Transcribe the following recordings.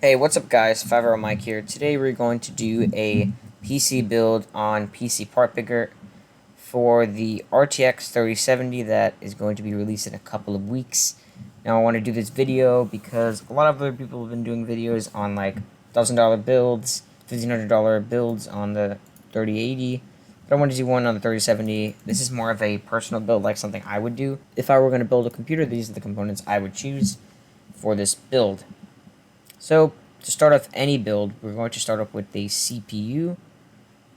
Hey, what's up guys, 5 Mike here. Today we're going to do a PC build on PC Part Picker for the RTX 3070 that is going to be released in a couple of weeks. Now I want to do this video because a lot of other people have been doing videos on like $1,000 builds, $1,500 builds on the 3080. But I want to do one on the 3070. This is more of a personal build, like something I would do. If I were going to build a computer, these are the components I would choose for this build. So, to start off any build, we're going to start off with the CPU,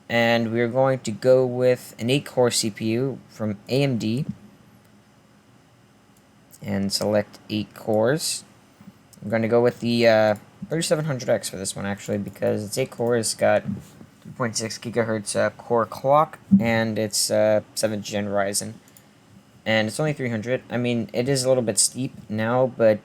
and we're going to go with an 8-core CPU from AMD, and select 8 cores. I'm going to go with the 3700X for this one, actually, because it's 8 cores, got 3.6 gigahertz core clock, and it's 7th gen Ryzen. And it's only 300. I mean, it is a little bit steep now, but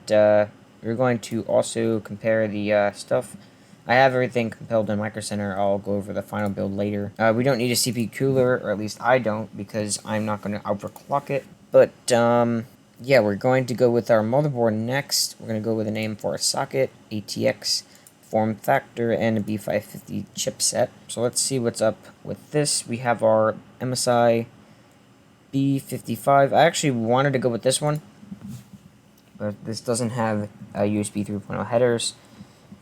we're going to also compare the stuff. I have everything compiled in Micro Center. I'll go over the final build later. We don't need a CPU cooler, or at least I don't, because I'm not going to overclock it. But, yeah, we're going to go with our motherboard next. We're going to go with a name for a socket, RTX, form factor, and a B550 chipset. So let's see what's up with this. We have our MSI B55. I actually wanted to go with this one, but this doesn't have USB 3.0 headers.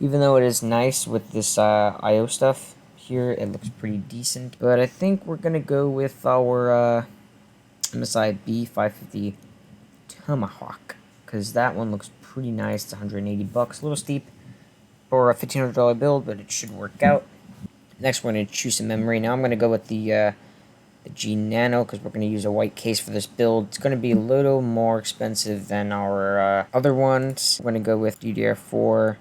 Even though it is nice with this I/O stuff here, it looks pretty decent. But I think we're gonna go with our MSI B550 Tomahawk, because that one looks pretty nice. It's 180 bucks, a little steep for a $1,500 build, but it should work out. Next, we're gonna choose some memory. Now I'm gonna go with the G Nano, because we're going to use a white case for this build. It's going to be a little more expensive than our other ones. We're going to go with DDR4,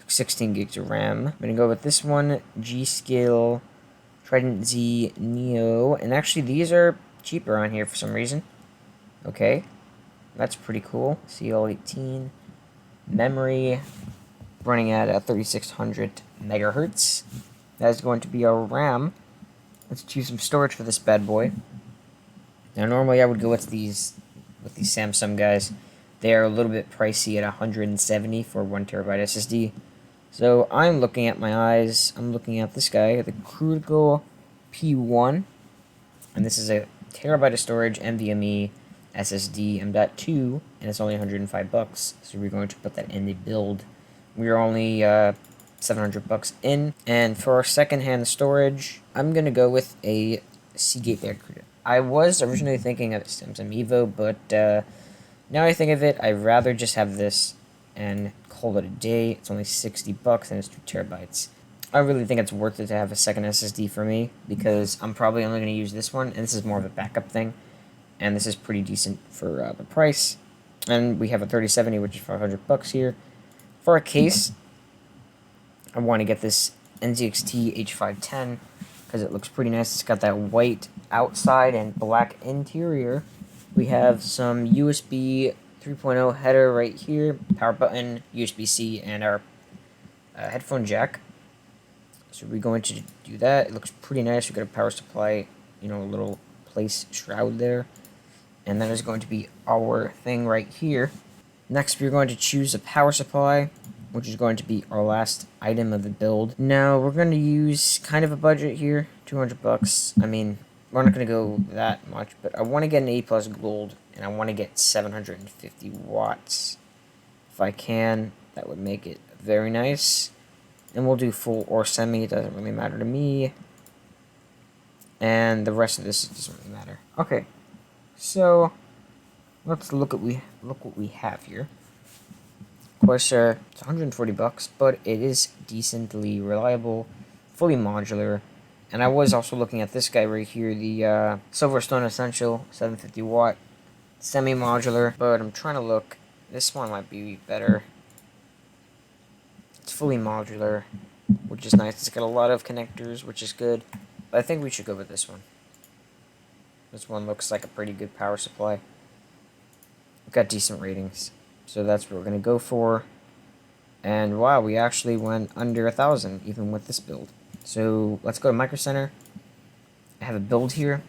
16 gigs of RAM. I'm going to go with this one, G-Skill Trident Z Neo. And actually, these are cheaper on here for some reason. Okay, that's pretty cool. CL18 memory running at 3600 megahertz. That is going to be our RAM. Let's choose some storage for this bad boy. Now, normally I would go with these Samsung guys. They are a little bit pricey at 170 for 1 terabyte SSD. So I'm looking at my eyes. I'm looking at this guy, the Critical P1, and this is a terabyte of storage, NVMe SSD M.2, and it's only 105 bucks. So we're going to put that in the build. We're only 700 bucks in. And for our second-hand storage, I'm gonna go with a Seagate Air Cooler. I was originally thinking of Samsung Evo, but now I think of it, I'd rather just have this and call it a day. It's only 60 bucks and it's 2 terabytes. I really think it's worth it to have a second SSD for me, because I'm probably only going to use this one, and this is more of a backup thing, and this is pretty decent for the price. And we have a 3070, which is 500 bucks here. For a case, I want to get this NZXT H510 because it looks pretty nice. It's got that white outside and black interior. We have some USB 3.0 header right here, power button, USB-C, and our headphone jack. So we're going to do that. It looks pretty nice. We've got a power supply, a little place shroud there. And that is going to be our thing right here. Next, we're going to choose a power supply, which is going to be our last item of the build. Now, we're going to use kind of a budget here, 200 bucks. I mean, we're not going to go that much, but I want to get an A+ gold, and I want to get 750 watts. If I can, that would make it very nice. And we'll do full or semi, it doesn't really matter to me. And the rest of this doesn't really matter. Okay, so let's look what we have here. Of course, it's 140 bucks, but it is decently reliable, fully modular. And I was also looking at this guy right here, the Silverstone Essential 750 watt semi-modular, but I'm trying to look. This one might be better. It's fully modular, which is nice. It's got a lot of connectors, which is good. But I think we should go with this one. This one looks like a pretty good power supply. We've got decent ratings. So that's what we're going to go for. And wow, we actually went under 1,000 even with this build. So let's go to Micro Center. I have a build here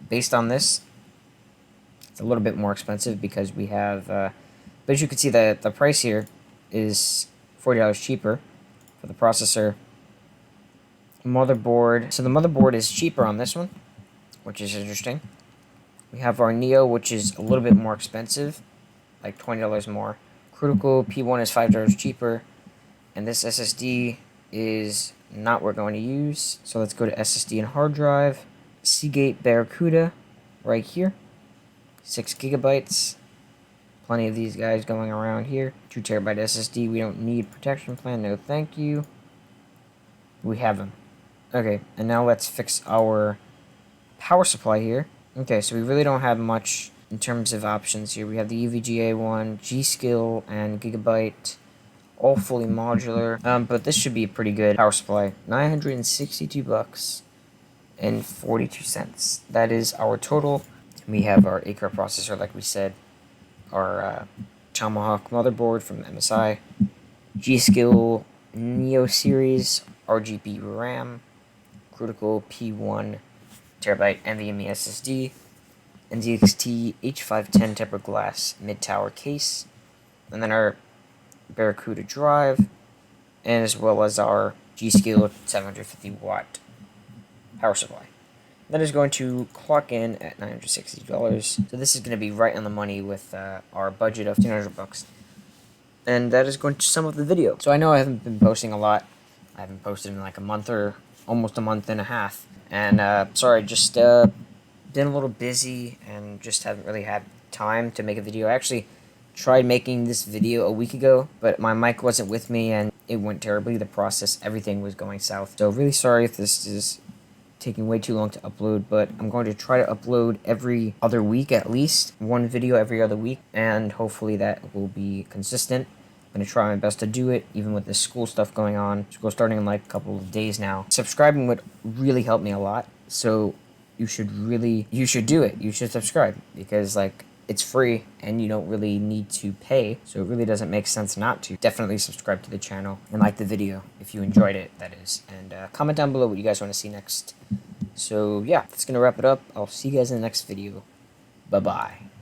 based on this. It's a little bit more expensive because we have, but as you can see, the price here is $40 cheaper for the processor. Motherboard. So the motherboard is cheaper on this one, which is interesting. We have our Neo, which is a little bit more expensive, like $20 more. Critical P1 is $5 cheaper, and this SSD is not what we're going to use. So let's go to SSD and hard drive. Seagate Barracuda, right here, 6 gigabytes. Plenty of these guys going around here. 2 terabyte SSD. We don't need protection plan. No, thank you. We have them. Okay, and now let's fix our power supply here. Okay, so we really don't have much in terms of options here. We have the EVGA one, G-Skill, and Gigabyte, all fully modular. But this should be a pretty good power supply. $962 and 42 cents. That is our total. We have our 8-core processor, like we said, our Tomahawk motherboard from MSI, G-Skill Neo Series, RGB RAM, Critical P1 terabyte NVMe SSD, and DXT H510 tempered glass mid-tower case, and then our Barracuda drive, and as well as our G-Skill 750 watt power supply. That is going to clock in at $960. So this is going to be right on the money with our budget of $200. And that is going to sum up the video. So I know I haven't been posting a lot. I haven't posted in like a month or almost a month and a half. And sorry, just been a little busy and just haven't really had time to make a video. I actually tried making this video a week ago, but my mic wasn't with me and it went terribly. The process, everything was going south. So really sorry if this is taking way too long to upload, but I'm going to try to upload every other week, at least one video every other week, and hopefully that will be consistent. I'm going to try my best to do it, even with this school stuff going on. School starting in like a couple of days now. Subscribing would really help me a lot, so you should do it. You should subscribe, because like it's free and you don't really need to pay, so it really doesn't make sense not to. Definitely subscribe to the channel and like the video if you enjoyed it, that is. And comment down below what you guys want to see next. So yeah, that's going to wrap it up. I'll see you guys in the next video. Bye-bye.